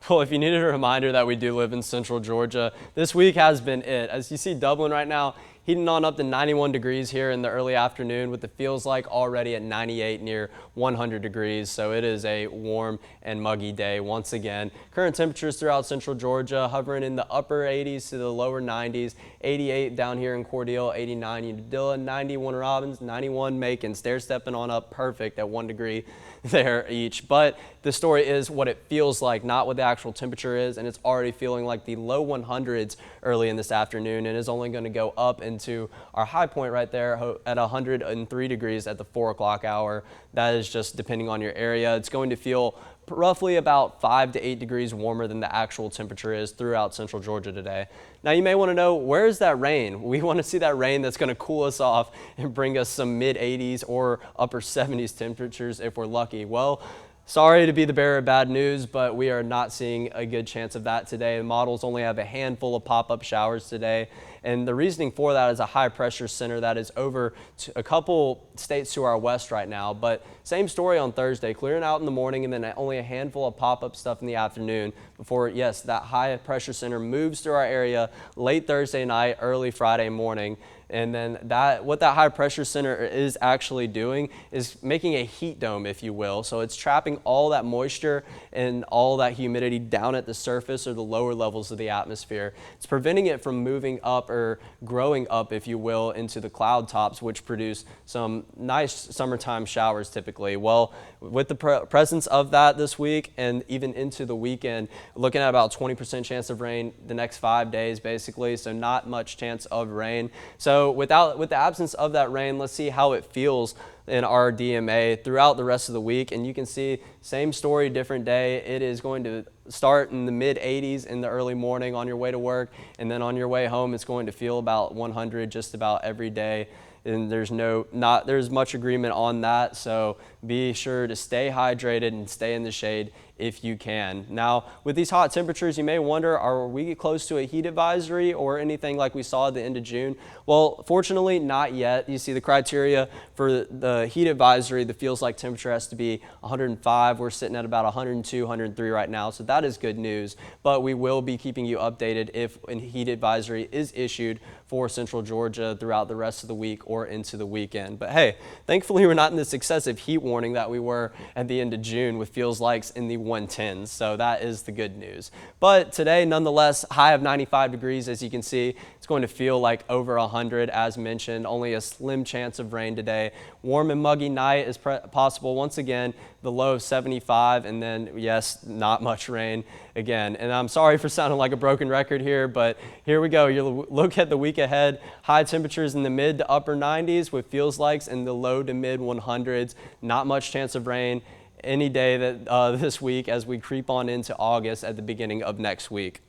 Well, if you needed a reminder that we do live in central Georgia, this week has been it. As you see Dublin right now, heating on up to 91 degrees here in the early afternoon with the feels like already at 98 near 100 degrees. So it is a warm and muggy day once again. Current temperatures throughout central Georgia hovering in the upper 80s to the lower 90s. 88 down here in Cordele, 89 in Udilla, 91 Robbins, 91 Macon. Stair stepping on up perfect at 1 degree there each. But the story is what it feels like, not what the actual temperature is, and it's already feeling like the low 100s early in this afternoon and is only going to go up into our high point right there at 103 degrees at the 4 o'clock hour. That is just depending on your area. It's going to feel roughly about 5 to 8 degrees warmer than the actual temperature is throughout central Georgia today. Now you may want to know, where's that rain? We want to see that rain that's going to cool us off and bring us some mid 80s or upper 70s temperatures if we're lucky. Well, sorry to be the bearer of bad news, but we are not seeing a good chance of that today. The models only have a handful of pop-up showers today. And the reasoning for that is a high pressure center that is over to a couple states to our west right now. But same story on Thursday, clearing out in the morning and then only a handful of pop-up stuff in the afternoon before, yes, that high pressure center moves through our area late Thursday night, early Friday morning. And then what that high pressure center is actually doing is making a heat dome, if you will. So it's trapping all that moisture and all that humidity down at the surface or the lower levels of the atmosphere. It's preventing it from moving up or growing up, if you will, into the cloud tops, which produce some nice summertime showers typically. Well, with the presence of that this week and even into the weekend, looking at about 20% chance of rain the next 5 days basically, so not much chance of rain. So with the absence of that rain, let's see how it feels in our DMA throughout the rest of the week. And you can see same story, different day. It is going to start in the mid 80s in the early morning on your way to work, and then on your way home it's going to feel about 100 just about every day. And there's much agreement on that, so be sure to stay hydrated and stay in the shade if you can. Now, with these hot temperatures, you may wonder, are we close to a heat advisory or anything like we saw at the end of June? Well, fortunately, not yet. You see the criteria for the heat advisory, the feels like temperature has to be 105. We're sitting at about 102, 103 right now, so that is good news. But we will be keeping you updated if a heat advisory is issued for central Georgia throughout the rest of the week or into the weekend. But hey, thankfully we're not in this excessive heat warning that we were at the end of June with feels likes in the 110s, so that is the good news. But today, nonetheless, high of 95 degrees, as you can see. It's going to feel like over 100, as mentioned. Only a slim chance of rain today. Warm and muggy night is possible. Once again, the low of 75, and then, yes, not much rain again. And I'm sorry for sounding like a broken record here, but here we go. You look at the week ahead. High temperatures in the mid to upper 90s with feels likes in the low to mid 100s. Not much chance of rain any day this week as we creep on into August at the beginning of next week.